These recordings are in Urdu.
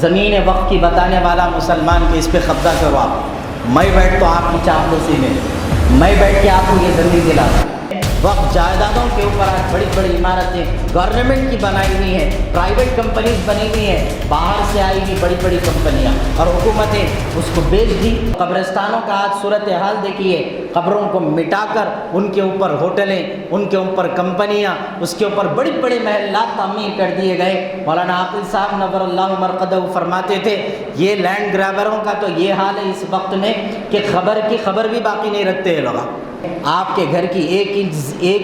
زمین وقف کی بتانے والا مسلمان کہ اس پہ قبضہ کرو آپ، میں بیٹھ تو آپ کی چاپلوسی میں، میں بیٹھ کے آپ کو یہ زمین دلا دوں۔ وقف جائیدادوں کے اوپر آج بڑی بڑی عمارتیں گورنمنٹ کی بنائی ہوئی ہیں، پرائیویٹ کمپنیز بنی ہوئی ہیں، باہر سے آئی ہوئی بڑی بڑی کمپنیاں، اور حکومتیں اس کو بیچ دی۔ قبرستانوں کا آج صورتحال دیکھیے، قبروں کو مٹا کر ان کے اوپر ہوٹلیں، ان کے اوپر کمپنیاں، اس کے اوپر بڑی بڑے محلات تعمیر کر دیے گئے۔ مولانا عاقل صاحب نور اللہ مرقدہ فرماتے تھے یہ لینڈ گرابروں کا تو یہ حال ہے اس وقت میں کہ خبر کی خبر بھی باقی نہیں رکھتے ہیں لوگ۔ آپ کے گھر کی ایک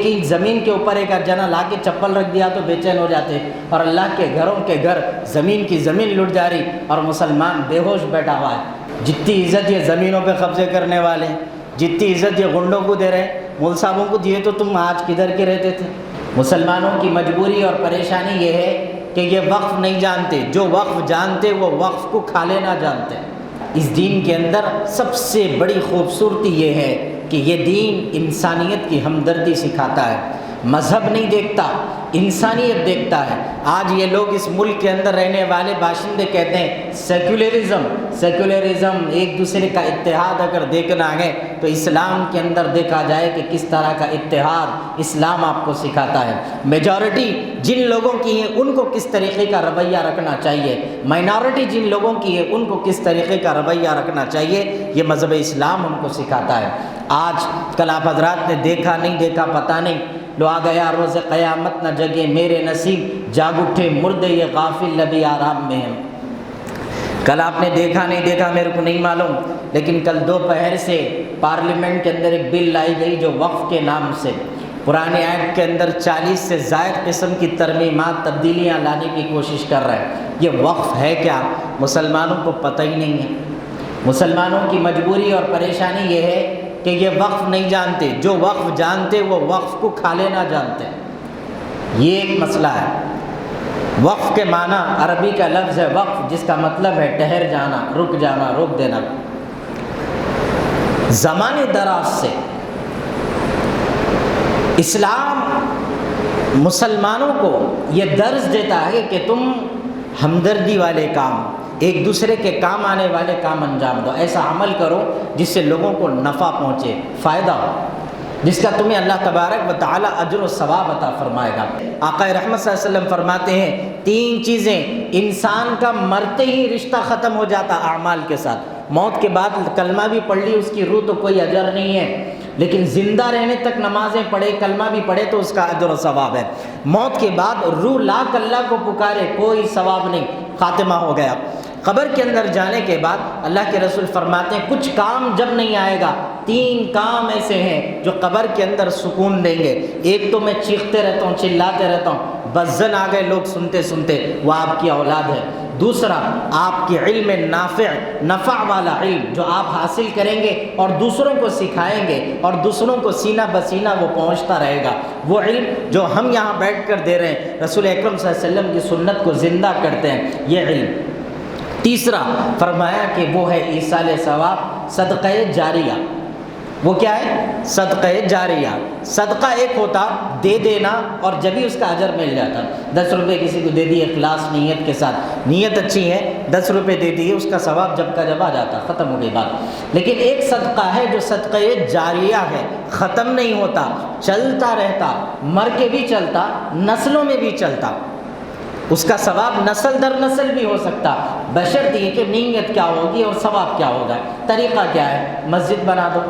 انچ زمین کے اوپر ایک جنا لا کے چپل رکھ دیا تو بے چین ہو جاتے، اور اللہ کے گھروں کے گھر زمین کی زمین لٹ جا رہی اور مسلمان بے ہوش بیٹھا ہوا ہے۔ جتنی عزت یہ زمینوں پہ قبضے کرنے والے، جتنی عزت یہ گنڈوں کو دے رہے ہیں، مول صاحبوں کو دیے تو تم آج کدھر کے رہتے تھے؟ مسلمانوں کی مجبوری اور پریشانی یہ ہے کہ یہ وقف نہیں جانتے، جو وقف جانتے وہ وقف کو کھا لینا جانتے۔ اس دین کے اندر سب سے بڑی خوبصورتی یہ ہے کہ یہ دین انسانیت کی ہمدردی سکھاتا ہے، مذہب نہیں دیکھتا، انسانیت دیکھتا ہے۔ آج یہ لوگ اس ملک کے اندر رہنے والے باشندے کہتے ہیں سیکولرزم، ایک دوسرے کا اتحاد اگر دیکھنا ہے تو اسلام کے اندر دیکھا جائے کہ کس طرح کا اتحاد اسلام آپ کو سکھاتا ہے۔ میجورٹی جن لوگوں کی ہے ان کو کس طریقے کا رویہ رکھنا چاہیے، مائنارٹی جن لوگوں کی ہے ان کو کس طریقے کا رویہ رکھنا چاہیے، یہ مذہب اسلام ہم کو سکھاتا ہے۔ آج کل آپ حضرات نے دیکھا نہیں دیکھا پتہ نہیں، لو آ گیا روز قیامت نہ جگے میرے نصیب، جاگ اٹھے مردے یہ غافل لبی آرام میں ہیں۔ کل آپ نے دیکھا نہیں دیکھا میرے کو نہیں معلوم، لیکن کل دوپہر سے پارلیمنٹ کے اندر ایک بل لائی گئی جو وقف کے نام سے پرانے ایکٹ کے اندر 40 سے زائد قسم کی ترمیمات تبدیلیاں لانے کی کوشش کر رہا ہے۔ یہ وقف ہے کیا؟ مسلمانوں کو پتہ ہی نہیں ہے۔ مسلمانوں کی مجبوری اور پریشانی یہ ہے کہ یہ وقف نہیں جانتے، جو وقف جانتے وہ وقف کو کھا لینا جانتے۔ یہ ایک مسئلہ ہے۔ وقف کے معنی عربی کا لفظ ہے وقف، جس کا مطلب ہے ٹھہر جانا، رک جانا، روک دینا۔ زمانے دراز سے اسلام مسلمانوں کو یہ درس دیتا ہے کہ تم ہمدردی والے کام، ایک دوسرے کے کام آنے والے کام انجام دو، ایسا عمل کرو جس سے لوگوں کو نفع پہنچے، فائدہ ہو، جس کا تمہیں اللہ تبارک و تعالی اجر و ثواب عطا فرمائے گا۔ آقا رحمت صلی اللہ علیہ وسلم فرماتے ہیں 3 چیزیں انسان کا مرتے ہی رشتہ ختم ہو جاتا اعمال کے ساتھ۔ موت کے بعد کلمہ بھی پڑھ لی اس کی روح تو کوئی اجر نہیں ہے، لیکن زندہ رہنے تک نمازیں پڑھے، کلمہ بھی پڑھے تو اس کا اجر و ثواب ہے۔ موت کے بعد روح لاکھ اللہ کو پکارے، کوئی ثواب نہیں، خاتمہ ہو گیا۔ قبر کے اندر جانے کے بعد اللہ کے رسول فرماتے ہیں کچھ کام جب نہیں آئے گا، 3 کام ایسے ہیں جو قبر کے اندر سکون دیں گے۔ ایک تو میں چیختے رہتا ہوں، چلاتے رہتا ہوں، بزن آ گئے لوگ سنتے سنتے، وہ آپ کی اولاد ہے۔ دوسرا، آپ کی علم نافع، نفع والا علم جو آپ حاصل کریں گے اور دوسروں کو سکھائیں گے اور دوسروں کو سینہ بسینہ وہ پہنچتا رہے گا، وہ علم جو ہم یہاں بیٹھ کر دے رہے ہیں، رسول اکرم صلی اللہ علیہ وسلم کی سنت کو زندہ کرتے ہیں، یہ علم۔ تیسرا فرمایا کہ وہ ہے ایصال ثواب، صدقہ جاریہ۔ وہ کیا ہے؟ صدقہ جاریہ۔ صدقہ ایک ہوتا دے دینا اور جبھی اس کا اجر مل جاتا، 10 روپے کسی کو دے دیے اخلاص نیت کے ساتھ، نیت اچھی ہے، 10 روپے دے دیے، اس کا ثواب جب کا جب آ جاتا، ختم ہو گئی بات۔ لیکن ایک صدقہ ہے جو صدقہ جاریہ ہے، ختم نہیں ہوتا، چلتا رہتا، مر کے بھی چلتا، نسلوں میں بھی چلتا، اس کا ثواب نسل در نسل بھی ہو سکتا، بشرط یہ کہ نیت کیا ہوگی اور ثواب کیا ہوگا۔ طریقہ کیا ہے؟ مسجد بنا دو،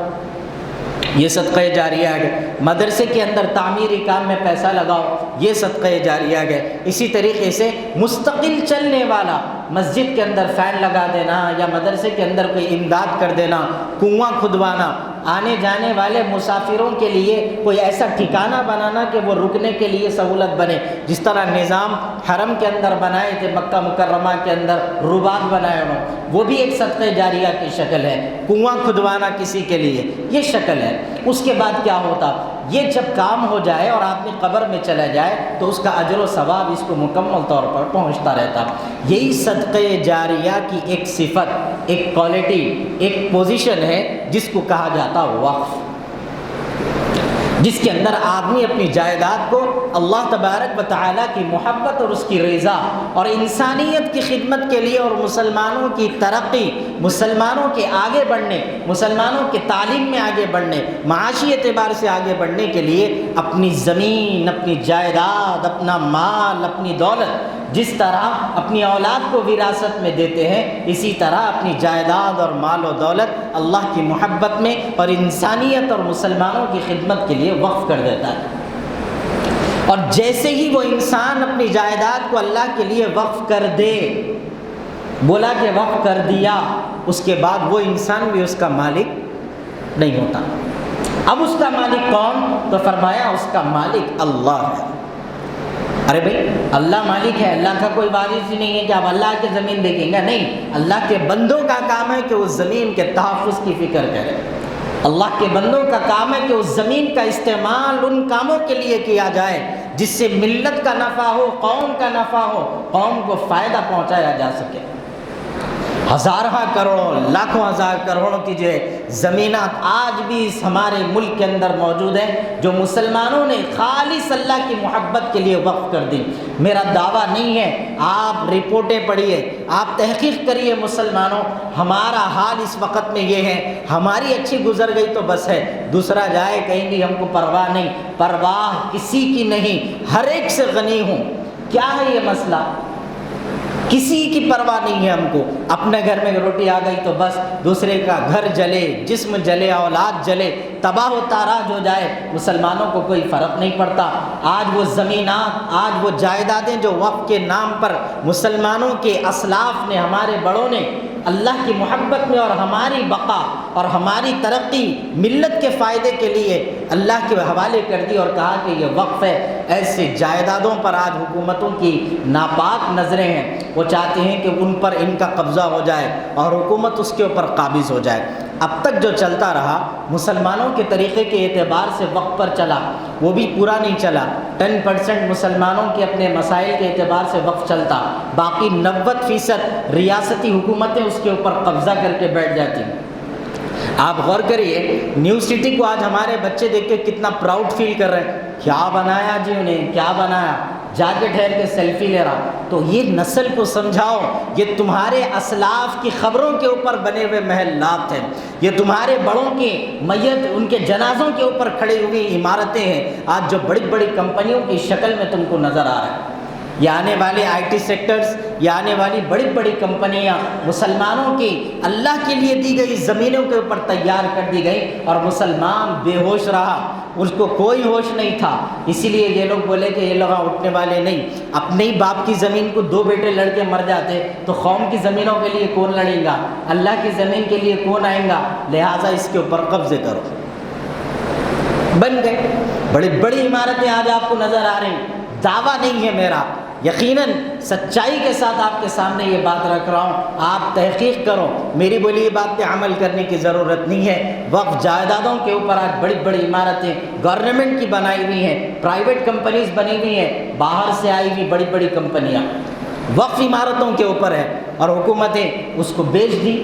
یہ صدقہ جاریہ ہے۔ مدرسے کے اندر تعمیری کام میں پیسہ لگاؤ، یہ صدقہ جاریہ ہے۔ اسی طریقے سے مستقل چلنے والا مسجد کے اندر فین لگا دینا یا مدرسے کے اندر کوئی امداد کر دینا، کنواں کھدوانا، آنے جانے والے مسافروں کے لیے کوئی ایسا ٹھکانہ بنانا کہ وہ رکنے کے لیے سہولت بنے، جس طرح نظام حرم کے اندر بنائے تھے، مکہ مکرمہ کے اندر رباط بنائے انہوں، وہ بھی ایک صدقہ جاریہ کی شکل ہے۔ کنواں کھدوانا کسی کے لیے، یہ شکل ہے۔ اس کے بعد کیا ہوتا؟ یہ جب کام ہو جائے اور آدمی قبر میں چلا جائے تو اس کا اجر و ثواب اس کو مکمل طور پر پہنچتا رہتا۔ یہی صدقہ جاریہ کی ایک صفت، ایک کوالٹی، ایک پوزیشن ہے جس کو کہا جاتا وقف۔ جس کے اندر آدمی اپنی جائیداد کو اللہ تبارک و تعالیٰ کی محبت اور اس کی رضا اور انسانیت کی خدمت کے لیے اور مسلمانوں کی ترقی، مسلمانوں کے آگے بڑھنے، مسلمانوں کے تعلیم میں آگے بڑھنے، معاشی اعتبار سے آگے بڑھنے کے لیے اپنی زمین، اپنی جائیداد، اپنا مال، اپنی دولت جس طرح اپنی اولاد کو وراثت میں دیتے ہیں، اسی طرح اپنی جائیداد اور مال و دولت اللہ کی محبت میں اور انسانیت اور مسلمانوں کی خدمت کے لیے وقف کر دیتا ہے۔ اور جیسے ہی وہ انسان اپنی جائیداد کو اللہ کے لیے وقف کر دے، بولا کہ وقف کر دیا، اس کے بعد وہ انسان بھی اس کا مالک نہیں ہوتا۔ اب اس کا مالک کون؟ تو فرمایا اس کا مالک اللہ ہے۔ ارے بھائی اللہ مالک ہے، اللہ کا کوئی وارث ہی نہیں ہے کہ آپ اللہ کی زمین دیکھیں گے، نہیں، اللہ کے بندوں کا کام ہے کہ اس زمین کے تحفظ کی فکر کریں۔ اللہ کے بندوں کا کام ہے کہ اس زمین کا استعمال ان کاموں کے لیے کیا جائے جس سے ملت کا نفع ہو، قوم کا نفع ہو، قوم کو فائدہ پہنچایا جا سکے۔ ہزارہ کروڑوں، لاکھوں ہزار کروڑوں کی جو زمینات آج بھی اس ہمارے ملک کے اندر موجود ہیں جو مسلمانوں نے خالص اللہ کی محبت کے لیے وقف کر دی۔ میرا دعویٰ نہیں ہے، آپ رپورٹیں پڑھیے، آپ تحقیق کریے مسلمانوں، ہمارا حال اس وقت میں یہ ہے، ہماری اچھی گزر گئی تو بس ہے، دوسرا جائے کہیں گے ہم کو پرواہ نہیں، پرواہ کسی کی نہیں، ہر ایک سے غنی ہوں۔ کیا ہے یہ مسئلہ؟ کسی کی پرواہ نہیں ہے ہم کو، اپنے گھر میں روٹی آ گئی تو بس، دوسرے کا گھر جلے، جسم جلے، اولاد جلے، تباہ و تاراج ہو جائے، مسلمانوں کو کوئی فرق نہیں پڑتا۔ آج وہ زمینات، آج وہ جائیدادیں جو وقف کے نام پر مسلمانوں کے اسلاف نے، ہمارے بڑوں نے اللہ کی محبت میں اور ہماری بقا اور ہماری ترقی، ملت کے فائدے کے لیے اللہ کے حوالے کر دی اور کہا کہ یہ وقف ہے، ایسے جائیدادوں پر آج حکومتوں کی ناپاک نظریں ہیں، وہ چاہتے ہیں کہ ان پر ان کا قبضہ ہو جائے اور حکومت اس کے اوپر قابض ہو جائے۔ اب تک جو چلتا رہا مسلمانوں کے طریقے کے اعتبار سے وقف پر چلا، وہ بھی پورا نہیں چلا۔ 10% مسلمانوں کے اپنے مسائل کے اعتبار سے وقف چلتا، باقی 90% ریاستی حکومتیں اس کے اوپر قبضہ کر کے بیٹھ جاتی۔ آپ غور کریے، نیو سٹی کو آج ہمارے بچے دیکھ کے کتنا پراؤڈ فیل کر رہے ہیں، کیا بنایا جی انہیں، کیا بنایا، جا کے ٹھہر کے سیلفی لے رہا۔ تو یہ نسل کو سمجھاؤ، یہ تمہارے اسلاف کی خبروں کے اوپر بنے ہوئے محلات ہیں، یہ تمہارے بڑوں کے میت، ان کے جنازوں کے اوپر کھڑی ہوئی عمارتیں ہیں، آج جو بڑی بڑی کمپنیوں کی شکل میں تم کو نظر آ رہا ہے۔ یہ آنے والے آئی ٹی سیکٹرز، یہ آنے والی بڑی بڑی کمپنیاں مسلمانوں کی اللہ کے لیے دی گئی زمینوں کے اوپر تیار کر دی گئی، اور مسلمان بے ہوش رہا، اس کو کوئی ہوش نہیں تھا۔ اسی لیے یہ لوگ بولے کہ یہ لوگ اٹھنے والے نہیں۔ اپنے ہی باپ کی زمین کو 2 بیٹے لڑکے مر جاتے تو قوم کی زمینوں کے لیے کون لڑیں گا، اللہ کی زمین کے لیے کون آئیں گا؟ لہٰذا اس کے اوپر قبضے کرو۔ بن گئے بڑی بڑی عمارتیں آج آپ کو نظر آ رہی۔ دعویٰ نہیں ہے میرا، یقیناً سچائی کے ساتھ آپ کے سامنے یہ بات رکھ رہا ہوں، آپ تحقیق کرو، میری بولی یہ بات پہ عمل کرنے کی ضرورت نہیں ہے۔ وقف جائیدادوں کے اوپر آج بڑی بڑی عمارتیں گورنمنٹ کی بنائی ہوئی ہیں، پرائیویٹ کمپنیز بنی ہوئی ہیں، باہر سے آئی ہوئی بڑی بڑی کمپنیاں وقف عمارتوں کے اوپر ہے، اور حکومتیں اس کو بیچ دی۔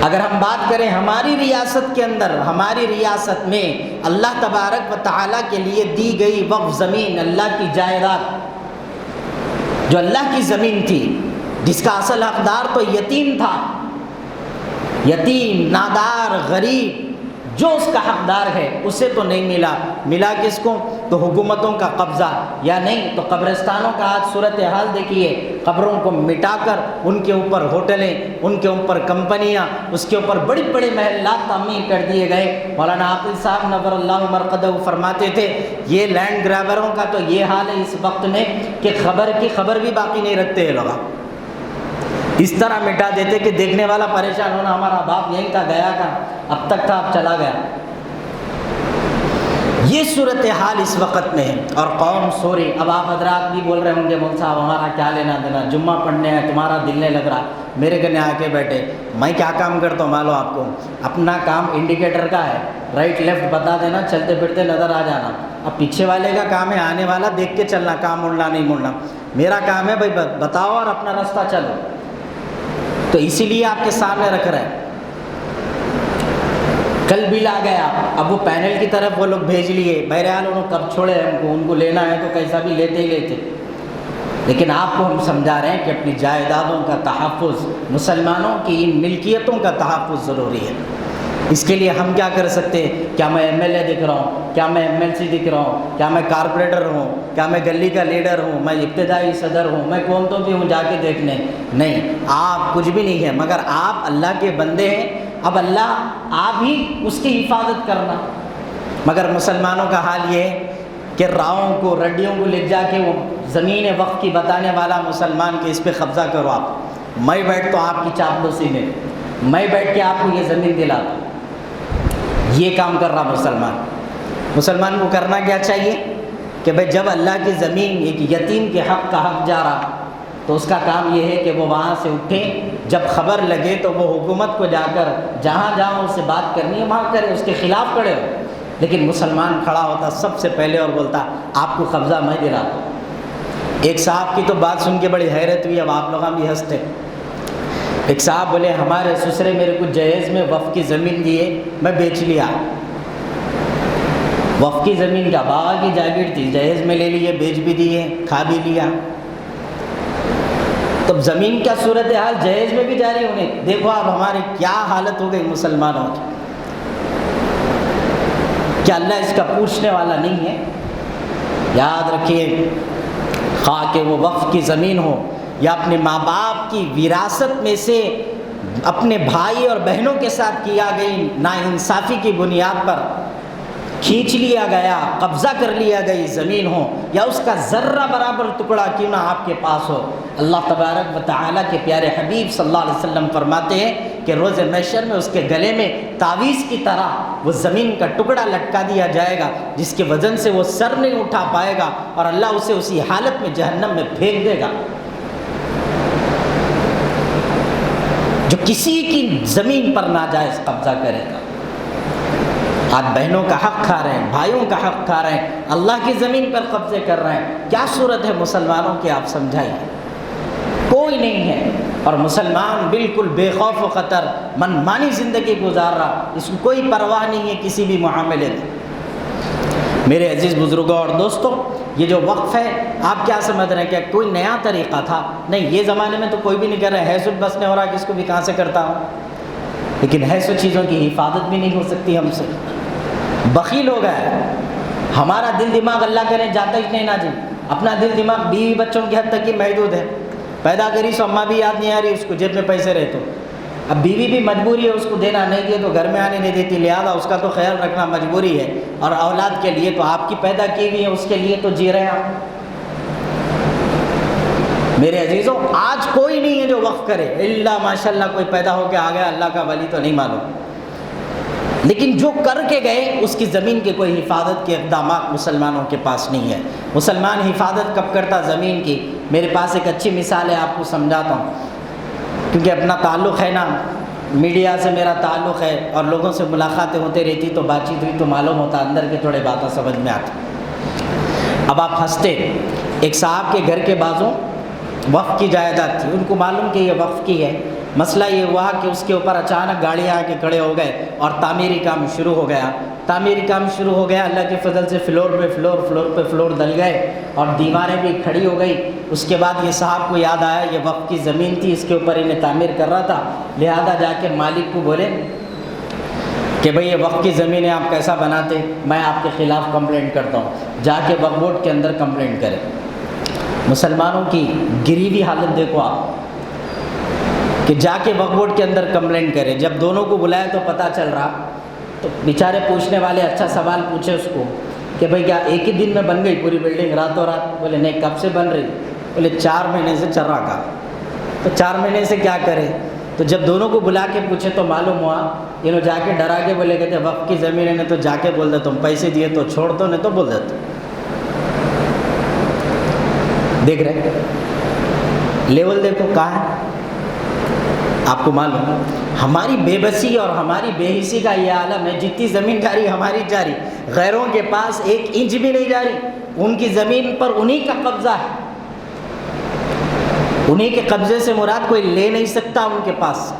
اگر ہم بات کریں ہماری ریاست کے اندر، ہماری ریاست میں اللہ تبارک و تعالیٰ کے لیے دی گئی وقف زمین، اللہ کی جائیداد جو اللہ کی زمین تھی، جس کا اصل حقدار تو یتیم تھا، یتیم، نادار، غریب، جو اس کا حقدار ہے اسے تو نہیں ملا۔ ملا کس کو؟ تو حکومتوں کا قبضہ، یا نہیں تو قبرستانوں کا آج صورتحال دیکھیے، قبروں کو مٹا کر ان کے اوپر ہوٹلیں، ان کے اوپر کمپنیاں، اس کے اوپر بڑی بڑے محلات تعمیر کر دیے گئے۔ مولانا عاقل صاحب نور اللہ مرقدہ فرماتے تھے یہ لینڈ گرابروں کا تو یہ حال ہے اس وقت میں کہ خبر کی خبر بھی باقی نہیں رکھتے ہیں لوگ، اس طرح مٹا دیتے کہ دیکھنے والا پریشان ہونا، ہمارا باپ یہیں تھا، گیا کا اب تک تھا، اب چلا گیا۔ یہ صورتحال اس وقت میں ہے اور قوم سو رہی۔ اب آپ حضرات بھی بول رہے ہوں گے مول صاحب ہمارا کیا لینا دینا، جمعہ پڑھنے ہے، تمہارا دل نہیں لگ رہا، میرے گھر آ کے بیٹھے۔ میں کیا کام کرتا ہوں معلوم آپ کو؟ اپنا کام انڈیکیٹر کا ہے، رائٹ لیفٹ بتا دینا، چلتے پھرتے نظر آ جانا۔ اب پیچھے والے کا کام ہے آنے والا دیکھ کے چلنا، کام مڑنا نہیں مڑنا۔ میرا کام ہے بھائی بتاؤ اور اپنا راستہ چلو، تو اسی لیے آپ کے سامنے رکھ رہے ہیں۔ کل بل آ گیا، اب وہ پینل کی طرف وہ لوگ بھیج لیے، بہرحال انہوں کب چھوڑے ہم کو، ان کو لینا ہے تو کیسا بھی لیتے ہی لیتے۔ لیکن آپ کو ہم سمجھا رہے ہیں کہ اپنی جائیدادوں کا تحفظ، مسلمانوں کی ان ملکیتوں کا تحفظ ضروری ہے۔ اس کے لیے ہم کیا کر سکتے ہیں؟ کیا میں ایم ایل اے دکھ رہا ہوں؟ کیا میں ایم ایل سی دکھ رہا ہوں؟ کیا میں کارپوریٹر ہوں؟ کیا میں گلی کا لیڈر ہوں؟ میں ابتدائی صدر ہوں؟ میں کون تو بھی ہوں جا کے دیکھنے؟ نہیں، آپ کچھ بھی نہیں ہے، مگر آپ اللہ کے بندے ہیں۔ اب اللہ آپ ہی اس کی حفاظت کرنا۔ مگر مسلمانوں کا حال یہ ہے کہ راؤں کو، رڈیوں کو لے جا کے وہ زمین وقف کی بتانے والا مسلمان کہ اس پہ قبضہ کرو آپ، میں بیٹھ تو آپ کی چاپلوسی میں، میں بیٹھ کے آپ کو یہ زمین دلاتا، یہ کام کر رہا مسلمان۔ مسلمان کو کرنا کیا چاہیے کہ بھئی جب اللہ کی زمین ایک یتیم کے حق کا حق جا رہا تو اس کا کام یہ ہے کہ وہ وہاں سے اٹھے، جب خبر لگے تو وہ حکومت کو جا کر جہاں جہاں اس سے بات کرنی ہے وہاں کرے، اس کے خلاف کھڑے ہو۔ لیکن مسلمان کھڑا ہوتا سب سے پہلے اور بولتا آپ کو قبضہ میں دلاتا ہوں۔ ایک صاحب کی تو بات سن کے بڑی حیرت ہوئی، اب آپ لوگ بھی ہنستے۔ ایک صاحب بولے ہمارے سسرے میرے کو جہیز میں وقف کی زمین دیے، میں بیچ لیا۔ وقف کی زمین کا باغ کی جاگیر تھی، جہیز میں لے لیے، بیچ بھی دیے، کھا بھی لیا۔ تو زمین کا صورتحال جہیز میں بھی جاری ہونے، دیکھو آپ ہماری کیا حالت ہو گئی مسلمانوں کی۔ کیا اللہ اس کا پوچھنے والا نہیں ہے؟ یاد رکھیے، خواہ کہ وہ وقف کی زمین ہو یا اپنے ماں باپ کی وراثت میں سے اپنے بھائی اور بہنوں کے ساتھ کیا گئی ناانصافی کی بنیاد پر کھینچ لیا گیا، قبضہ کر لیا گئی زمین ہو، یا اس کا ذرہ برابر ٹکڑا کیوں نہ آپ کے پاس ہو، اللہ تبارک و تعالیٰ کے پیارے حبیب صلی اللہ علیہ وسلم فرماتے ہیں کہ روز محشر میں اس کے گلے میں تعویذ کی طرح وہ زمین کا ٹکڑا لٹکا دیا جائے گا، جس کے وزن سے وہ سر نہیں اٹھا پائے گا، اور اللہ اسے اسی حالت میں جہنم میں پھینک دے گا۔ جو کسی کی زمین پر ناجائز قبضہ کرے گا، آج بہنوں کا حق کھا رہے ہیں، بھائیوں کا حق کھا رہے ہیں، اللہ کی زمین پر قبضے کر رہے ہیں، کیا صورت ہے مسلمانوں کی؟ آپ سمجھائیے۔ کوئی نہیں ہے، اور مسلمان بالکل بے خوف و خطر من مانی زندگی گزار رہا، اس کو کوئی پرواہ نہیں ہے کسی بھی معاملے میں۔ میرے عزیز بزرگوں اور دوستوں، یہ جو وقف ہے آپ کیا سمجھ رہے ہیں کہ کوئی نیا طریقہ تھا؟ نہیں، یہ زمانے میں تو کوئی بھی نہیں کر رہا ہے، حیث بس نہیں ہو رہا کہ اس کو بھی کہاں سے کرتا ہوں، لیکن حیث چیزوں کی حفاظت بھی نہیں ہو سکتی ہم سے، بخیل ہو گیا۔ ہمارا دل دماغ اللہ کرے جاتا ہی نہیں نا جی، اپنا دل دماغ بیوی بچوں کی حد تک ہی محدود ہے، پیدا کری سو اماں بھی یاد نہیں آ رہی، اس کو جیب میں پیسے رہے تو اب بیوی بھی مجبوری ہے، اس کو دینا نہیں دیے تو گھر میں آنے نہیں دیتی، لہذا اس کا تو خیال رکھنا مجبوری ہے، اور اولاد کے لیے تو آپ کی پیدا کی ہوئی ہے، اس کے لیے تو جی رہے ہیں آپ۔ میرے عزیزوں، آج کوئی نہیں ہے جو وقف کرے، الا ماشاءاللہ کوئی پیدا ہو کے آ گیا، اللہ کا ولی تو نہیں معلوم، لیکن جو کر کے گئے اس کی زمین کے کوئی حفاظت کے اقدامات مسلمانوں کے پاس نہیں ہے۔ مسلمان حفاظت کب کرتا زمین کی؟ میرے پاس ایک اچھی مثال ہے، آپ کو سمجھاتا ہوں، کیونکہ اپنا تعلق ہے نا، میڈیا سے میرا تعلق ہے اور لوگوں سے ملاقاتیں ہوتے رہتی تو بات چیت ہوئی تو معلوم ہوتا، اندر کے تھوڑے باتیں سمجھ میں آتی۔ اب آپ ہنستے، ایک صاحب کے گھر کے بازوں وقف کی جائیداد تھی، ان کو معلوم کہ یہ وقف کی ہے، مسئلہ یہ ہوا کہ اس کے اوپر اچانک گاڑیاں آ کے کھڑے ہو گئے اور تعمیری کام شروع ہو گیا۔ تعمیری کام شروع ہو گیا، اللہ کے فضل سے فلور پہ فلور دل گئے اور دیواریں بھی کھڑی ہو گئی۔ اس کے بعد یہ صاحب کو یاد آیا یہ وقف کی زمین تھی، اس کے اوپر انہیں تعمیر کر رہا تھا، لہذا جا کے مالک کو بولے کہ بھئی یہ وقف کی زمین ہے، آپ کیسا بناتے، میں آپ کے خلاف کمپلینٹ کرتا ہوں، جا کے وقف بورڈ کے اندر کمپلینٹ کرے۔ مسلمانوں کی گریوی حالت دیکھو آپ، کہ جا کے وقف بورڈ کے اندر کمپلینٹ کرے۔ جب دونوں کو بلایا تو پتہ چل رہا، تو بیچارے پوچھنے والے اچھا سوال پوچھے اس کو کہ بھئی کیا ایک ہی دن میں بن گئی پوری بلڈنگ راتوں رات؟ بولے نہیں، کب سے بن رہی؟ بولے 4 مہینے سے چل رہا کام۔ تو 4 مہینے سے کیا کرے؟ تو جب دونوں کو بلا کے پوچھے تو معلوم ہوا، انہوں جا کے ڈرا کے بولے کہتے وقف کی زمین ہے تو جا کے بول دے تم پیسے دیے تو چھوڑ دو، نہیں تو بول دیتے۔ دیکھ رہے لیول دیکھو کہاں ہے، آپ کو معلوم ہماری بے بسی اور ہماری بے حسی کا یہ عالم ہے، جتنی زمین جاری ہماری جاری، غیروں کے پاس 1 انچ بھی نہیں جاری، ان کی زمین پر انہی کا قبضہ ہے، انہی کے قبضے سے مراد کوئی لے نہیں سکتا ان کے پاس۔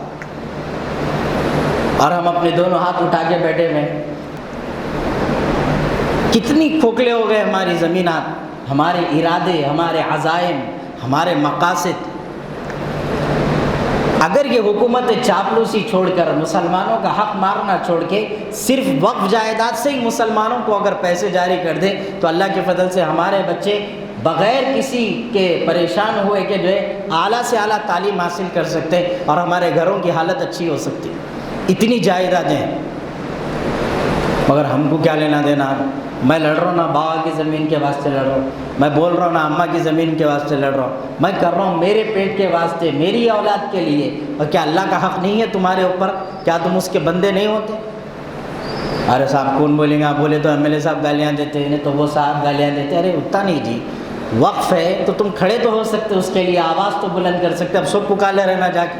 اور ہم اپنے دونوں ہاتھ اٹھا کے بیٹھے ہوئے ہیں۔ کتنی کھوکھلے ہو گئے ہماری زمینات، ہمارے ارادے، ہمارے عزائم، ہمارے مقاصد۔ اگر یہ حکومت چاپلوسی چھوڑ کر، مسلمانوں کا حق مارنا چھوڑ کے صرف وقف جائیداد سے ہی مسلمانوں کو اگر پیسے جاری کر دے تو اللہ کے فضل سے ہمارے بچے بغیر کسی کے پریشان ہوئے کہ جو ہے اعلیٰ سے اعلیٰ تعلیم حاصل کر سکتے اور ہمارے گھروں کی حالت اچھی ہو سکتی۔ اتنی جائیدادیں ہیں، مگر ہم کو کیا لینا دینا؟ میں لڑ رہا ہوں نا بابا کی زمین کے واسطے لڑ رہا ہوں، میں بول رہا ہوں نا اماں کی زمین کے واسطے لڑ رہا ہوں، میں کر رہا ہوں میرے پیٹ کے واسطے، میری اولاد کے لیے۔ اور کیا اللہ کا حق نہیں ہے تمہارے اوپر؟ کیا تم اس کے بندے نہیں ہوتے؟ ارے صاحب کون بولیں گا؟ بولے تو ایم ایل اے صاحب گالیاں دیتے ہیں، تو وہ صاحب گالیاں دیتے ہیں۔ ارے اتنا نہیں جی، وقف ہے تو تم کھڑے تو ہو سکتے، اس کے لیے آواز تو بلند کر سکتے۔ اب سب پکارے رہنا جا کے۔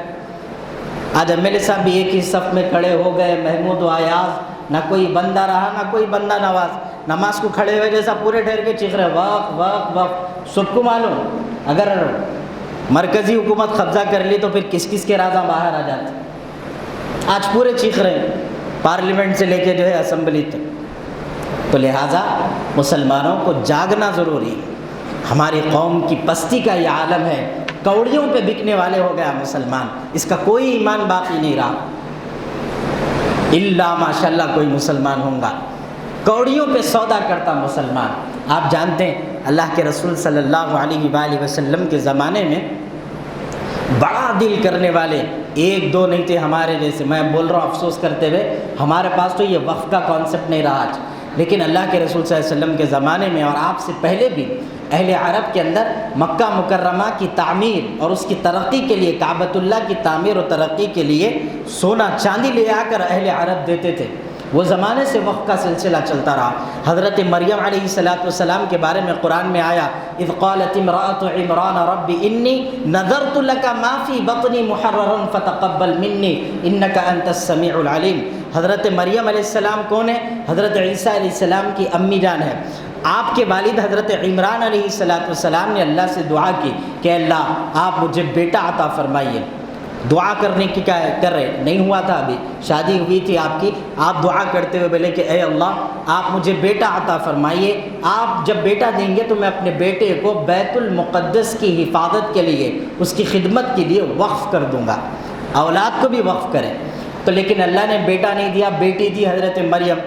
آج ایم ایل اے صاحب بھی ایک ہی صف میں کھڑے ہو گئے، محمود و ایاز، نہ کوئی بندہ رہا نہ کوئی بندہ نواز، نماز کو کھڑے ہوئے جیسا پورے ٹھہر کے چیخ رہے وقف وقف وقف۔ سب کو معلوم اگر مرکزی حکومت قبضہ کر لی تو پھر کس کس کے رازاں باہر آ جاتے۔ آج پورے چیخ رہے ہیں، پارلیمنٹ سے لے کے جو ہے اسمبلی تک۔ تو لہٰذا مسلمانوں کو جاگنا ضروری ہے۔ ہماری قوم کی پستی کا یہ عالم ہے، کوڑیوں پہ بکنے والے ہو گیا مسلمان، اس کا کوئی ایمان باقی نہیں رہا، الا ماشاء اللہ کوئی مسلمان ہوں گا۔ کوڑیوں پہ سودا کرتا مسلمان۔ آپ جانتے ہیں اللہ کے رسول صلی اللہ علیہ وآلہ وسلم کے زمانے میں بڑا دل کرنے والے ایک دو نہیں تھے ہمارے جیسے۔ میں بول رہا ہوں افسوس کرتے ہوئے، ہمارے پاس تو یہ وقف کا کانسیپٹ نہیں رہا آج، لیکن اللہ کے رسول صلی اللہ علیہ وسلم کے زمانے میں اور آپ سے پہلے بھی اہل عرب کے اندر مکہ مکرمہ کی تعمیر اور اس کی ترقی کے لیے، کعبۃ اللہ کی تعمیر و ترقی کے لیے سونا چاندی لے آ کر اہل عرب دیتے تھے۔ وہ زمانے سے وقف کا سلسلہ چلتا رہا۔ حضرت مریم علیہ السلام کے بارے میں قرآن میں آیا اذ قالت امرأة عمران رب انی نذرت لك ما في بطنی محررا فتقبل منی انك انت السمیع العلیم۔ حضرت مریم علیہ السلام کون ہے؟ حضرت عیسیٰ علیہ السلام کی امی جان ہے۔ آپ کے والد حضرت عمران علیہ السلام نے اللہ سے دعا کی کہ اللہ آپ مجھے بیٹا عطا فرمائیے۔ دعا کرنے کی کیا کر رہے؟ نہیں ہوا تھا، ابھی شادی ہوئی تھی آپ کی، آپ دعا کرتے ہوئے بولے کہ اے اللہ آپ مجھے بیٹا عطا فرمائیے، آپ جب بیٹا دیں گے تو میں اپنے بیٹے کو بیت المقدس کی حفاظت کے لیے، اس کی خدمت کے لیے وقف کر دوں گا۔ اولاد کو بھی وقف کریں تو، لیکن اللہ نے بیٹا نہیں دیا، بیٹی دی حضرت مریم،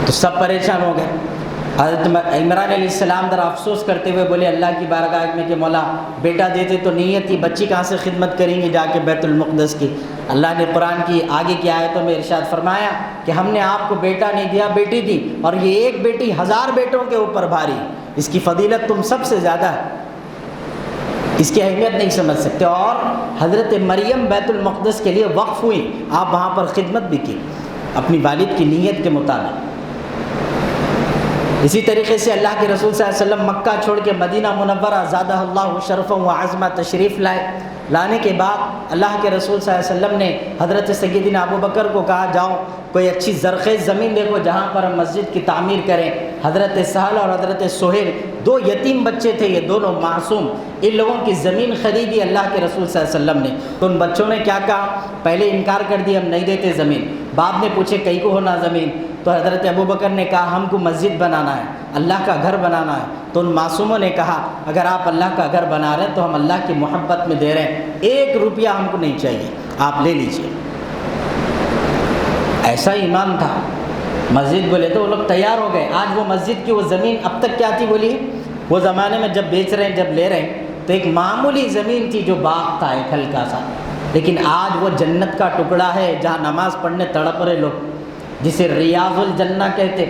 تو سب پریشان ہو گئے۔ حضرت عمران علیہ السلام ذرا افسوس کرتے ہوئے بولے اللہ کی بارگاہ میں کہ مولا بیٹا دیتے تو نیت تھی، بچی کہاں سے خدمت کریں گی جا کے بیت المقدس کی۔ اللہ نے قرآن کی آگے کی آیتوں میں ارشاد فرمایا کہ ہم نے آپ کو بیٹا نہیں دیا، بیٹی دی، اور یہ ایک بیٹی 1000 بیٹوں کے اوپر بھاری، اس کی فضیلت تم سب سے زیادہ ہے، اس کی اہمیت نہیں سمجھ سکتے۔ اور حضرت مریم بیت المقدس کے لیے وقف ہوئی، آپ وہاں پر خدمت بھی کی اپنی والد کی نیت کے مطابق۔ اسی طریقے سے اللہ کے رسول صلی اللہ علیہ وسلم مکہ چھوڑ کے مدینہ منورہ زادہ اللہ شرفا و عظمہ تشریف لائے۔ لانے کے بعد اللہ کے رسول صلی اللہ علیہ وسلم نے حضرت سیدنا ابو بکر کو کہا جاؤ کوئی اچھی زرخیز زمین دیکھو جہاں پر ہم مسجد کی تعمیر کریں۔ حضرت سہل اور حضرت سہیل 2 یتیم بچے تھے، یہ دونوں معصوم، ان لوگوں کی زمین خریدی اللہ کے رسول صلی اللہ علیہ وسلم نے۔ تو ان بچوں نے کیا کہا؟ پہلے انکار کر دیا ہم نہیں دیتے زمین، بعد میں پوچھے کئی کو ہونا زمین، تو حضرت ابو بکر نے کہا ہم کو مسجد بنانا ہے، اللہ کا گھر بنانا ہے۔ تو ان معصوموں نے کہا اگر آپ اللہ کا گھر بنا رہے ہیں تو ہم اللہ کی محبت میں دے رہے ہیں، 1 روپیہ ہم کو نہیں چاہیے، آپ لے لیجئے۔ ایسا ایمان تھا۔ مسجد بولے تو وہ لوگ تیار ہو گئے۔ آج وہ مسجد کی وہ زمین اب تک کیا تھی بولیے؟ وہ زمانے میں جب بیچ رہے ہیں، جب لے رہے ہیں تو ایک معمولی زمین تھی جو باغ تھا ایک ہلکا سا، لیکن آج وہ جنت کا ٹکڑا ہے جہاں نماز پڑھنے تڑپ رہے لوگ، جسے ریاض الجنہ کہتے۔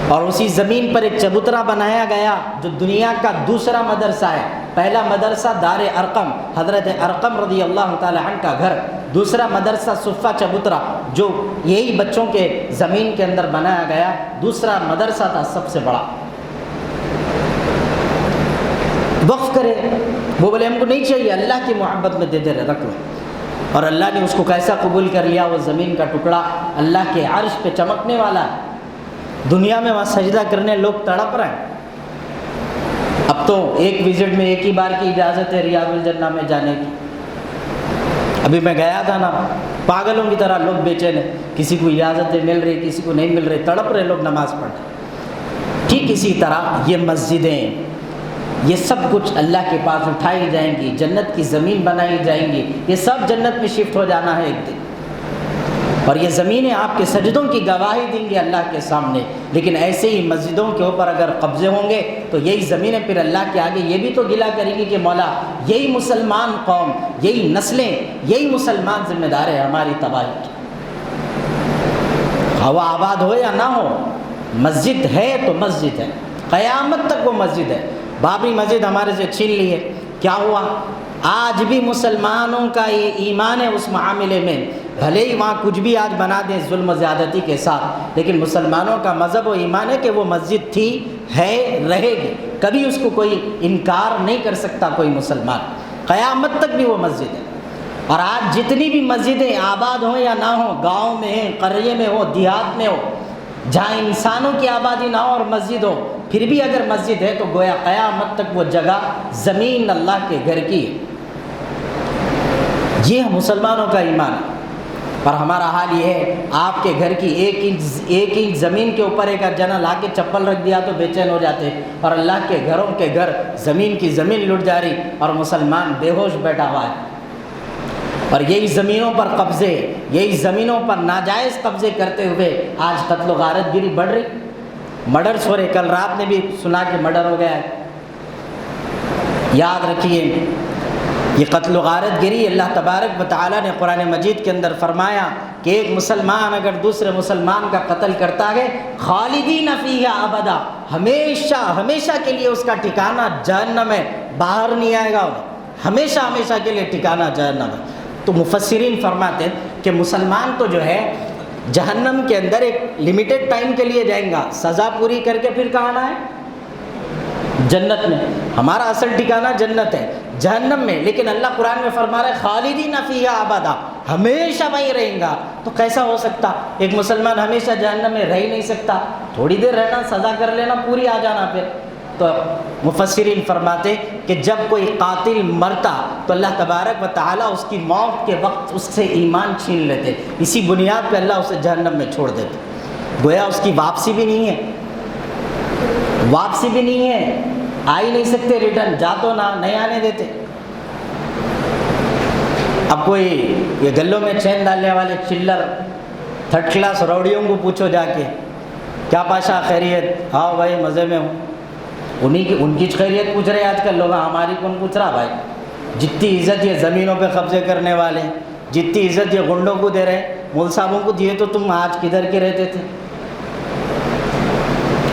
اور اسی زمین پر ایک چبوترا بنایا گیا جو دنیا کا دوسرا مدرسہ ہے۔ پہلا مدرسہ دار ارقم، حضرت ارقم رضی اللہ تعالی عنہ کا گھر، دوسرا مدرسہ صفہ چبوترا جو یہی بچوں کے زمین کے اندر بنایا گیا، دوسرا مدرسہ تھا سب سے بڑا۔ وقف کرے، وہ بولے ہم کو نہیں چاہیے، اللہ کی محبت میں دے دے رہے، رکھ لو۔ اور اللہ نے اس کو کیسا قبول کر لیا، وہ زمین کا ٹکڑا اللہ کے عرش پہ چمکنے والا ہے، دنیا میں وہاں سجدہ کرنے لوگ تڑپ رہے ہیں۔ اب تو ایک وزٹ میں ایک ہی بار کی اجازت ہے ریاض الجنہ میں جانے کی، ابھی میں گیا تھا نا، پاگلوں کی طرح لوگ بے چین ہیں، کسی کو اجازتیں مل رہی، کسی کو نہیں مل رہی، تڑپ رہے لوگ نماز پڑھنے۔ ٹھیک اسی طرح یہ مسجدیں، یہ سب کچھ اللہ کے پاس اٹھائی جائیں گی، جنت کی زمین بنائی جائیں گی، یہ سب جنت میں شفٹ ہو جانا ہے ایک دن، اور یہ زمینیں آپ کے سجدوں کی گواہی دیں گے اللہ کے سامنے۔ لیکن ایسے ہی مسجدوں کے اوپر اگر قبضے ہوں گے تو یہی زمینیں پھر اللہ کے آگے یہ بھی تو گلا کریں گی کہ مولا یہی مسلمان قوم، یہی نسلیں، یہی مسلمان ذمہ دار ہے ہماری تباہی کی۔ ہوا آباد ہو یا نہ ہو، مسجد ہے تو مسجد ہے، قیامت تک وہ مسجد ہے۔ بابری مسجد ہمارے سے چھین لی ہے، کیا ہوا؟ آج بھی مسلمانوں کا یہ ایمان ہے اس معاملے میں، بھلے ہی وہاں کچھ بھی آج بنا دیں ظلم و زیادتی کے ساتھ، لیکن مسلمانوں کا مذہب و ایمان ہے کہ وہ مسجد تھی، ہے، رہے گی، کبھی اس کو کوئی انکار نہیں کر سکتا کوئی مسلمان، قیامت تک بھی وہ مسجد ہے۔ اور آج جتنی بھی مسجدیں آباد ہوں یا نہ ہوں، گاؤں میں ہیں، قریے میں ہو، دیہات میں ہو، جہاں انسانوں کی آبادی نہ ہو اور مسجد ہو، پھر بھی اگر مسجد ہے تو گویا قیامت تک وہ جگہ زمین اللہ کے گھر کی ہے۔ یہ مسلمانوں کا ایمان ہے۔ اور ہمارا حال یہ ہے، آپ کے گھر کی ایک انچ زمین کے اوپر ایک جنا لا کے چپل رکھ دیا تو بے چین ہو جاتے، اور اللہ کے گھروں کے گھر زمین کی زمین لٹ جا رہی اور مسلمان بے ہوش بیٹھا ہوا ہے۔ اور یہی زمینوں پر قبضے، یہی زمینوں پر ناجائز قبضے کرتے ہوئے آج قتل و غارت گری بڑھ رہی، مرڈرز ہو رہے۔ کل رات نے بھی سنا کہ مرڈر ہو گیا ہے۔ یاد رکھیے، یہ قتل و غارت گری اللہ تبارک و تعالیٰ نے قرآن مجید کے اندر فرمایا کہ ایک مسلمان اگر دوسرے مسلمان کا قتل کرتا ہے، خالدین فیہا ابدا، ہمیشہ ہمیشہ کے لیے اس کا ٹھکانہ جہنم ہے، باہر نہیں آئے گا، ہمیشہ ہمیشہ کے لیے ٹھکانہ جہنم ہے۔ تو مفسرین فرماتے ہیں کہ مسلمان تو جو ہے جہنم کے اندر ایک لمیٹڈ ٹائم کے لیے جائیں گا، سزا پوری کر کے پھر کہاں آنا ہے؟ جنت میں۔ ہمارا اصل ٹھکانہ جنت ہے، جہنم میں، لیکن اللہ قرآن میں فرما رہا ہے خالدین فیہا ابدا، ہمیشہ وہیں رہیں گا۔ تو کیسا ہو سکتا؟ ایک مسلمان ہمیشہ جہنم میں رہ ہی نہیں سکتا، تھوڑی دیر رہنا، سزا کر لینا، پوری آ جانا پھر۔ تو مفسرین فرماتے کہ جب کوئی قاتل مرتا تو اللہ تبارک و تعالیٰ اس کی موت کے وقت اس سے ایمان چھین لیتے، اسی بنیاد پہ اللہ اسے جہنم میں چھوڑ دیتے، گویا اس کی واپسی بھی نہیں ہے، واپسی بھی نہیں ہے، آ ہی نہیں سکتے ریٹرن، جا تو نہ، نہیں آنے دیتے۔ اب کوئی یہ گلوں میں چین ڈالنے والے چلر تھرڈ کلاس روڑیوں کو پوچھو جا کے، کیا پاشا خیریت؟ ہاں بھائی مزے میں ہوں، ان کی خیریت پوچھ رہے ہیں آج کل لوگ، ہماری کون پوچھ رہا بھائی؟ جتنی عزت یہ زمینوں پہ قبضے کرنے والے، جتنی عزت یہ گنڈوں کو دے رہے، مول صاحبوں کو دیے تو تم آج کدھر کے رہتے تھے،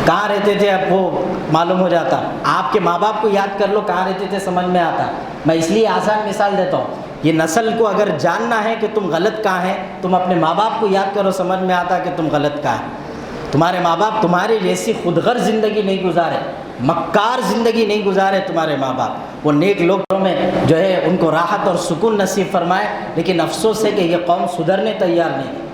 کہاں رہتے تھے؟ اب وہ معلوم ہو جاتا۔ آپ کے ماں باپ کو یاد کر لو، کہاں رہتے تھے سمجھ میں آتا۔ میں اس لیے آسان مثال دیتا ہوں، یہ نسل کو اگر جاننا ہے کہ تم غلط کہاں ہیں، تم اپنے ماں باپ کو یاد کرو، سمجھ میں آتا کہ تم غلط کہاں ہیں۔ تمہارے ماں باپ تمہاری جیسی خود غرض زندگی نہیں گزارے، مکار زندگی نہیں گزارے تمہارے ماں باپ، وہ نیک لوگوں میں جو ہے ان کو راحت اور سکون نصیب فرمائے، لیکن افسوس ہے کہ یہ قوم سدھرنے تیار نہیں۔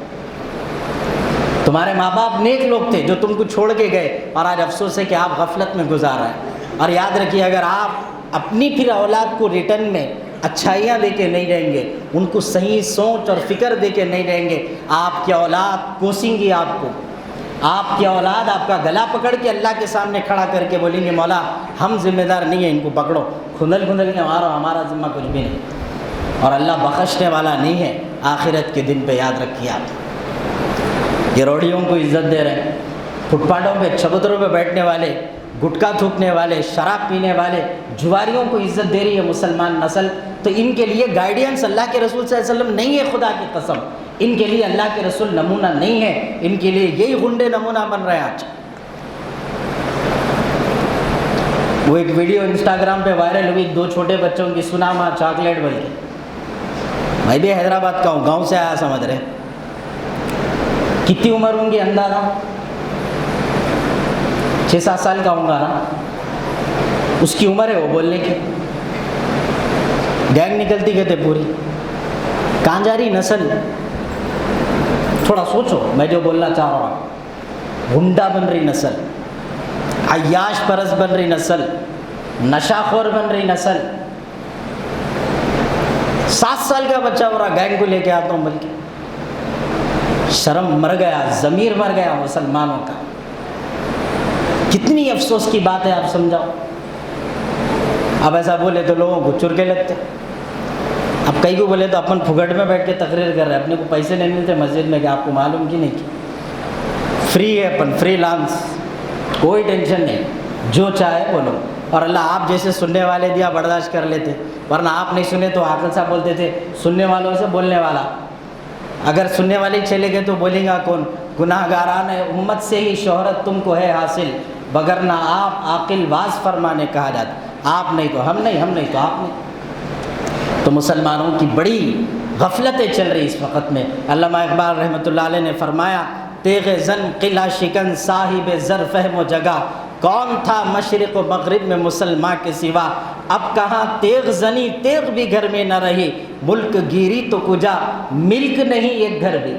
تمہارے ماں باپ نیک لوگ تھے جو تم کو چھوڑ کے گئے، اور آج افسوس ہے کہ آپ غفلت میں گزار رہے ہیں۔ اور یاد رکھیے، اگر آپ اپنی پھر اولاد کو ریٹرن میں اچھائیاں دے کے نہیں رہیں گے، ان کو صحیح سوچ اور فکر دے کے نہیں رہیں گے، آپ کی اولاد کوسیں گی آپ کو، آپ کی اولاد آپ کا گلا پکڑ کے اللہ کے سامنے کھڑا کر کے بولیں گے مولا ہم ذمہ دار نہیں ہیں، ان کو پکڑو، کھندل کھندل کے مارو، ہمارا ذمہ کچھ بھی نہیں۔ اور اللہ بخشنے والا نہیں ہے، آخرت کے دن پہ یاد رکھیے آپ۔ یہ روڑیوں کو عزت دے رہے ہیں، فٹ پاتھوں پہ چبوتروں پہ بیٹھنے والے، گٹکا تھوکنے والے، شراب پینے والے، جواریوں کو عزت دے رہی ہے مسلمان نسل۔ تو ان کے لیے گائیڈنس اللہ کے رسول صلی اللہ علیہ وسلم نہیں ہے، خدا کی قسم، ان کے لیے اللہ کے رسول نمونہ نہیں ہے، ان کے لیے یہی غنڈے نمونہ بن رہے ہیں آج۔ وہ ایک ویڈیو انسٹاگرام پہ وائرل ہوئی، دو چھوٹے بچوں کی، سنا ماں چاکلیٹ بول کے۔ میں بھی حیدرآباد کا ہوں، گاؤں سے آیا سمجھ رہے۔ کتنی عمر ہوں گی اندازہ؟ 6-7 سال کا ہوں گا نا، اس کی عمر ہے وہ بولنے کی۔ گینگ نکلتی کہتے پوری، کہاں جا رہی نسل؟ تھوڑا سوچو میں جو بولنا چاہ رہا ہوں۔ غنڈا بن رہی نسل، عیاش پرست بن رہی نسل، نشہ خور بن رہی نسل، 7 سال کا بچہ ہو رہا گینگ کو لے کے آتا ہوں، بلکہ شرم مر گیا، ضمیر مر گیا مسلمانوں کا. کتنی افسوس کی بات ہے، آپ سمجھاؤ. اب ایسا بولے تو لوگوں کو چرکے لگتے. اب کئی کو بولے تو اپن پھگڑ میں بیٹھ کے تقریر کر رہے ہیں، اپنے کو پیسے نہیں ملتے مسجد میں، کہ آپ کو معلوم کی نہیں کہ فری ہے، اپن فری لانس، کوئی ٹینشن نہیں، جو چاہے بولو. اور اللہ آپ جیسے سننے والے دیا برداشت کر لیتے، ورنہ آپ نہیں سنے تو عاقل صاحب بولتے تھے سننے والوں سے بولنے والا. اگر سننے والے چلے گئے تو بولیں گا کون؟ گناہ گاران امت سے ہی شہرت تم کو ہے حاصل، بگرنہ آپ عاقل واز فرمانے کہا جاتا. آپ نہیں تو ہم نہیں، ہم نہیں تو آپ نہیں. تو مسلمانوں کی بڑی غفلتیں چل رہی اس وقت میں. علامہ اقبال رحمۃ اللہ علیہ نے فرمایا، تیغ زن قلعہ شکن صاحب زر فہم و جگہ، کون تھا مشرق و مغرب میں مسلمان کے سوا. اب کہاں تیغ زنی، تیغ بھی گھر میں نہ رہی، ملک گیری تو کجا ملک نہیں ایک گھر بھی.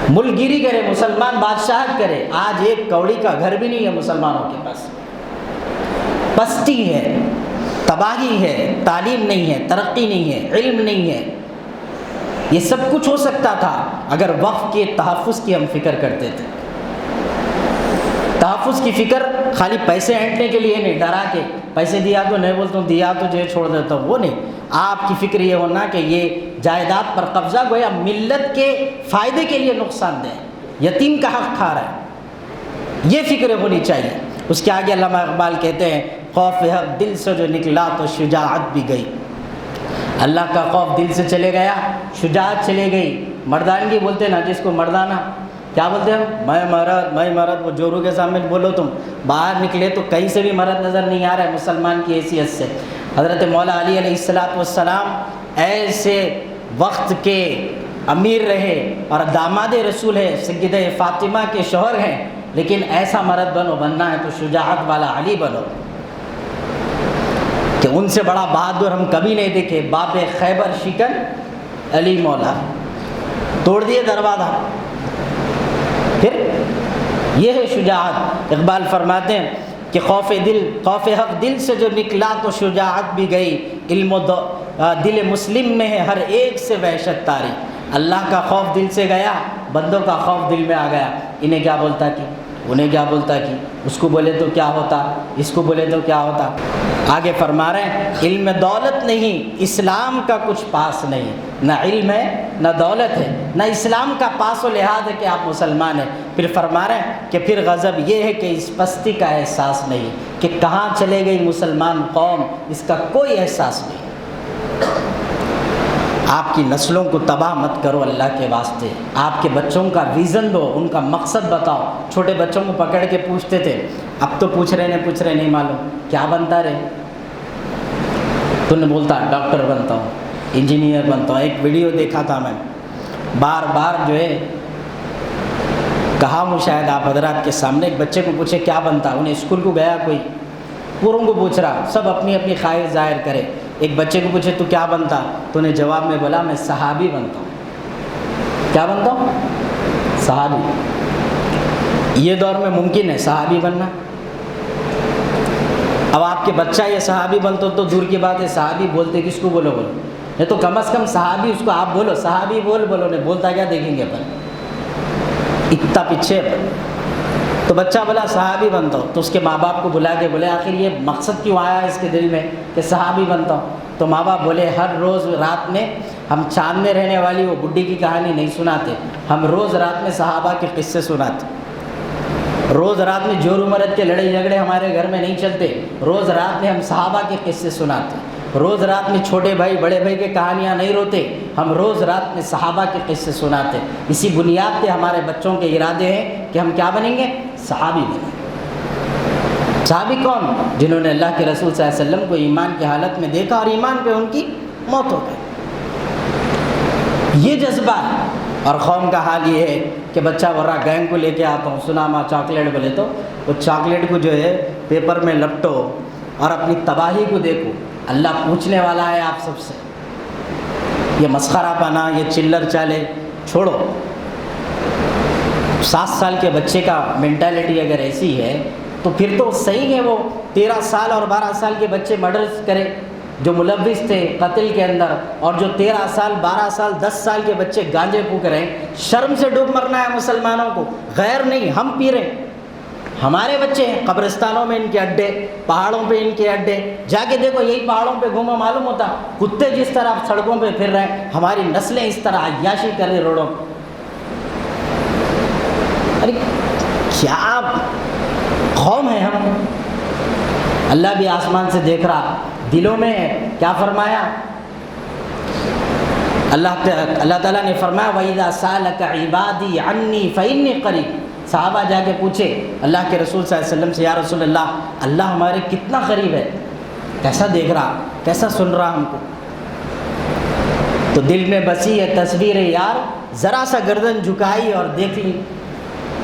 ملک گیری کرے، مسلمان بادشاہت کرے، آج ایک کوڑی کا گھر بھی نہیں ہے مسلمانوں کے پاس. پستی ہے، تباہی ہے، تعلیم نہیں ہے، ترقی نہیں ہے، علم نہیں ہے. یہ سب کچھ ہو سکتا تھا اگر وقف کے تحفظ کی ہم فکر کرتے تھے. تحفظ کی فکر خالی پیسے اینٹنے کے لیے نہیں، ڈرا کے پیسے دیا تو نہیں بولتا ہوں، دیا تو جو چھوڑ دیتا ہوں، وہ نہیں. آپ کی فکر یہ ہونا کہ یہ جائیداد پر قبضہ گویا ملت کے فائدے کے لیے نقصان دہ، یتیم کا حق کھا رہا ہے، یہ فکر ہونی چاہیے. اس کے آگے علامہ اقبال کہتے ہیں، خوف حق دل سے جو نکلا تو شجاعت بھی گئی. اللہ کا خوف دل سے چلے گیا، شجاعت چلے گئی. مردانگی بولتے نا جس کو، مردانہ کیا بولتے ہیں؟ میں مرد. وہ جورو کے سامنے بولو تم، باہر نکلے تو کہیں سے بھی مرد نظر نہیں آ رہا ہے مسلمان کی حیثیت سے. حضرت مولا علی علیہ السلام ایسے وقت کے امیر رہے اور داماد رسول ہے، سیدہ فاطمہ کے شوہر ہیں، لیکن ایسا مرد بننا ہے تو شجاعت والا علی بنو، کہ ان سے بڑا بہادر ہم کبھی نہیں دیکھے. باب خیبر شکن علی مولا، توڑ دیے دروازہ. پھر یہ ہے شجاعت. اقبال فرماتے ہیں کہ خوف حق دل سے جو نکلا تو شجاعت بھی گئی. علم و دل مسلم میں ہے ہر ایک سے وحشت طاری. اللہ کا خوف دل سے گیا، بندوں کا خوف دل میں آ گیا. انہیں کیا بولتا کہ، انہیں کیا بولتا کہ، اس کو بولے تو کیا ہوتا، اس کو بولے تو کیا ہوتا. آگے فرما رہے ہیں، علم دولت نہیں، اسلام کا کچھ پاس نہیں. نہ علم ہے نہ دولت ہے، نہ اسلام کا پاس و لحاظ ہے کہ آپ مسلمان ہیں. پھر فرما رہے ہیں کہ پھر غضب یہ ہے کہ اس پستی کا احساس نہیں، کہ کہاں چلے گئی مسلمان قوم، اس کا کوئی احساس نہیں. آپ کی نسلوں کو تباہ مت کرو اللہ کے واسطے. آپ کے بچوں کا ویژن دو، ان کا مقصد بتاؤ. چھوٹے بچوں کو پکڑ کے پوچھتے تھے، اب تو پوچھ رہے نہیں معلوم کیا بنتا رہے. تو نے بولتا ڈاکٹر بنتا ہوں، انجینئر بنتا ہوں. ایک ویڈیو دیکھا تھا میں، بار بار جو ہے کہا ہوں شاید آپ حضرات کے سامنے، ایک بچے کو پوچھے کیا بنتا، انہیں اسکول کو گیا کوئی، پوروں کو پوچھ رہا، سب اپنی اپنی خواہش ظاہر کرے. ایک بچے کو پوچھے تو کیا بنتا، تو نے جواب میں بولا میں صحابی بنتا ہوں. کیا بنتا ہوں؟ صحابی. یہ دور میں ممکن ہے صحابی بننا. اب آپ کے بچہ یہ صحابی بنتا تو دور کی بات ہے، صحابی بولتے کس کو بولو نہیں تو کم از کم صحابی اس کو آپ بولو، صحابی بولو نہیں بولتا کیا دیکھیں گے اپن، اتنا پیچھے اپن. تو بچہ بولا صحابی بنتا ہوں. تو اس کے ماں باپ کو بلا کے بولے آخر یہ مقصد کیوں آیا اس کے دل میں کہ صحابی بنتا ہوں. تو ماں باپ بولے ہر روز رات میں ہم چاند میں رہنے والی وہ بڈھی کی کہانی نہیں سناتے، ہم روز رات میں صحابہ کے قصے سناتے. روز رات میں جور و مرد کے لڑائی جھگڑے ہمارے گھر میں نہیں چلتے، روز رات میں ہم صحابہ کے قصے سناتے. روز رات میں چھوٹے بھائی بڑے بھائی کے کہانیاں نہیں روتے، ہم روز رات میں صحابہ کے قصے سناتے. اسی بنیاد پہ ہمارے بچوں کے ارادے ہیں کہ ہم کیا بنیں گے، صحابی بنیں گے. صحابی کون؟ جنہوں نے اللہ کے رسول صلی اللہ علیہ وسلم کو ایمان کی حالت میں دیکھا اور ایمان پہ ان کی موت ہو گئی. یہ جذبہ ہے. اور قوم کا حال یہ ہے کہ بچہ بول رہا گینگ کو لے کے آتا ہوں، سنا ماں چاکلیٹ بولے تو وہ چاکلیٹ کو جو ہے پیپر میں لپٹو اور اپنی تباہی کو دیکھو. اللہ پوچھنے والا ہے آپ سب سے. یہ مسخرہ پانا، یہ چلر چالے چھوڑو. 7 سال کے بچے کا مینٹالٹی اگر ایسی ہے تو پھر تو صحیح ہے وہ 13 سال اور 12 سال کے بچے مرڈرز کرے، جو ملوث تھے قتل کے اندر، اور جو 13 سال 12 سال 10 سال کے بچے گانجے پھونک رہے ہیں، شرم سے ڈوب مرنا ہے مسلمانوں کو، غیر نہیں، ہم پی رہے ہیں، ہمارے بچے ہیں، قبرستانوں میں ان کے اڈے، پہاڑوں پہ ان کے اڈے، جا کے دیکھو یہی پہاڑوں پہ گھومو معلوم ہوتا، کتے جس طرح سڑکوں پہ پھر رہے ہیں، ہماری نسلیں اس طرح عیاشی کر رہی روڈوں پہ۔ ارے کیا قوم ہے ہم! اللہ بھی آسمان سے دیکھ رہا، دلوں میں کیا فرمایا اللہ تعالیٰ نے فرمایا وَإِذَا سَأَلَكَ عِبَادِي عَنِّي فَإِنِّي قَرِيبٌ۔ صحابہ جا کے پوچھے اللہ کے رسول صلی اللہ علیہ وسلم سے، یا رسول اللہ ہمارے کتنا قریب ہے، کیسا دیکھ رہا، کیسا سن رہا ہم کو؟ تو دل میں بسی ہے تصویر یار، ذرا سا گردن جھکائی اور دیکھ لی،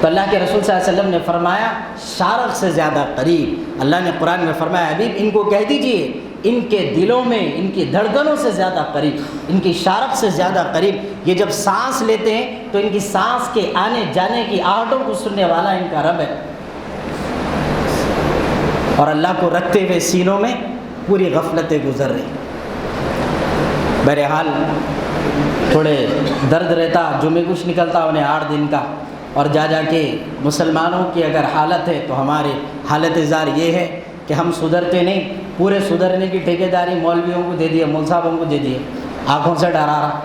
تو اللہ کے رسول صلی اللہ علیہ وسلم نے فرمایا شارق سے زیادہ قریب۔ اللہ نے قرآن میں فرمایا حبیب ان کو کہہ دیجئے ان کے دلوں میں، ان کی دھڑکنوں سے زیادہ قریب، ان کی شارق سے زیادہ قریب۔ یہ جب سانس لیتے ہیں تو ان کی سانس کے آنے جانے کی آہٹوں کو سننے والا ان کا رب ہے، اور اللہ کو رکھتے ہوئے سینوں میں پوری غفلتیں گزر رہی۔ بہرحال تھوڑے درد رہتا، جمعے کچھ نکلتا انہیں 8 دن کا، اور جا کے مسلمانوں کی اگر حالت ہے تو ہماری حالت زار یہ ہے کہ ہم سدھرتے نہیں، پورے سدھرنے کی ٹھیکیداری مولویوں کو دے دیے، مول صاحبوں کو دے دیے، آنکھوں سے ڈرا رہا،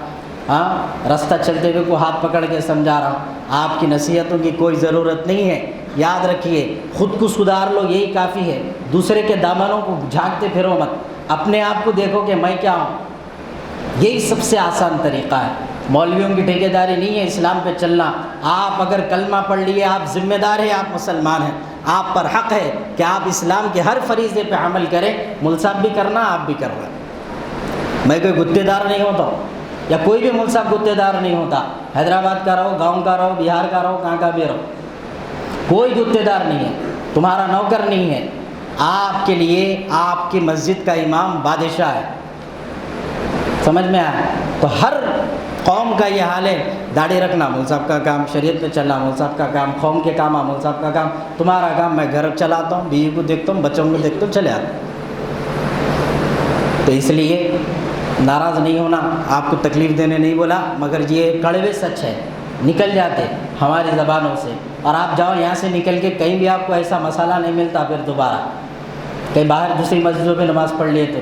ہاں راستہ چلتے ہوئے کو ہاتھ پکڑ کے سمجھا رہا ہوں، آپ کی نصیحتوں کی کوئی ضرورت نہیں ہے، یاد رکھیے خود کو سدھار لو یہی کافی ہے، دوسرے کے دامنوں کو جھانکتے پھرو مت، اپنے آپ کو دیکھو کہ میں کیا ہوں، یہی سب سے آسان طریقہ ہے۔ مولویوں کی ٹھیکیداری نہیں ہے اسلام پہ چلنا، آپ اگر کلمہ پڑھ لیے آپ ذمہ دار ہیں، آپ مسلمان ہیں، آپ پر حق ہے کہ آپ اسلام کے ہر فریضے پہ عمل کریں، مول صاحب بھی کرنا آپ بھی کرنا۔ میں کوئی گتے دار نہیں ہوتا ہوں، یا کوئی بھی مول صاحب گتے دار نہیں ہوتا، حیدرآباد کا رہو، گاؤں کا رہو، بہار کا رہو، کہاں کا بھی رہو، کوئی گتے دار نہیں ہے، تمہارا نوکر نہیں ہے، آپ کے لیے آپ کی مسجد کا امام بادشاہ ہے۔ سمجھ میں آیا؟ تو ہر قوم کا یہ حال ہے، داڑھی رکھنا مول صاحب کا کام، شریعت پہ چلنا مول صاحب کا کام، قوم کے کام مول صاحب کا کام، تمہارا کام میں گھر چلاتا ہوں، بیوی کو دیکھتا ہوں، بچوں کو دیکھتا ہوں، چلے آتا ہوں۔ تو اس لیے ناراض نہیں ہونا، آپ کو تکلیف دینے نہیں بولا، مگر یہ کڑوے سچ ہے، نکل جاتے ہماری زبانوں سے، اور آپ جاؤ یہاں سے نکل کے کہیں بھی آپ کو ایسا مسئلہ نہیں ملتا پھر دوبارہ، کہیں باہر دوسری مسجدوں پہ نماز پڑھ لیے تو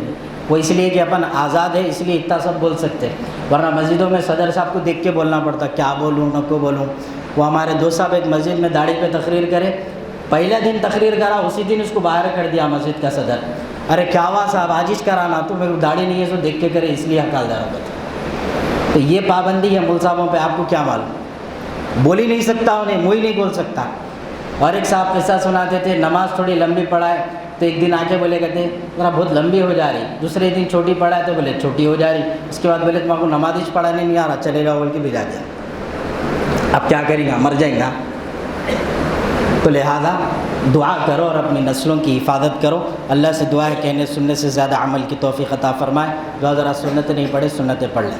وہ اس لیے کہ اپن آزاد ہے اس لیے اتنا سب بول سکتے، ورنہ مسجدوں میں صدر صاحب کو دیکھ کے بولنا پڑتا، کیا بولوں نہ کو بولوں۔ وہ ہمارے دوست صاحب ایک مسجد میں داڑھی پہ تقریر کرے، پہلا دن تقریر کرا، اسی دن اس کو باہر کر دیا مسجد کا صدر، ارے کیا ہوا صاحب آجز کرانا، تو میرے کو داڑھی نہیں ہے سو دیکھ کے کرے اس لیے حکالدار ہوتا تھا۔ تو یہ پابندی ہے مول صاحبوں پہ، آپ کو کیا معلوم، بول ہی نہیں سکتا انہیں، منہ ہی نہیں کھول سکتا۔ اور ایک صاحب قصہ سناتے تھے، نماز تھوڑی لمبی پڑھائے تو ایک دن آ کے بولے کہتے ذرا بہت لمبی ہو جا رہی، دوسرے دن چھوٹی پڑھائے تو بولے چھوٹی ہو جا رہی، اس کے بعد بولے تمہارے کو نماز ہی پڑھانے نہیں آ رہا، چلے جاؤ بول کے بھیجا دیا۔ اب کیا کریں گا، مر جائیں گا۔ تو لہذا دعا کرو اور اپنی نسلوں کی حفاظت کرو، اللہ سے دعا ہے کہنے سننے سے زیادہ عمل کی توفیق عطا فرمائے۔ جو ذرا سنتیں نہیں پڑھے سنتیں پڑھ لیں۔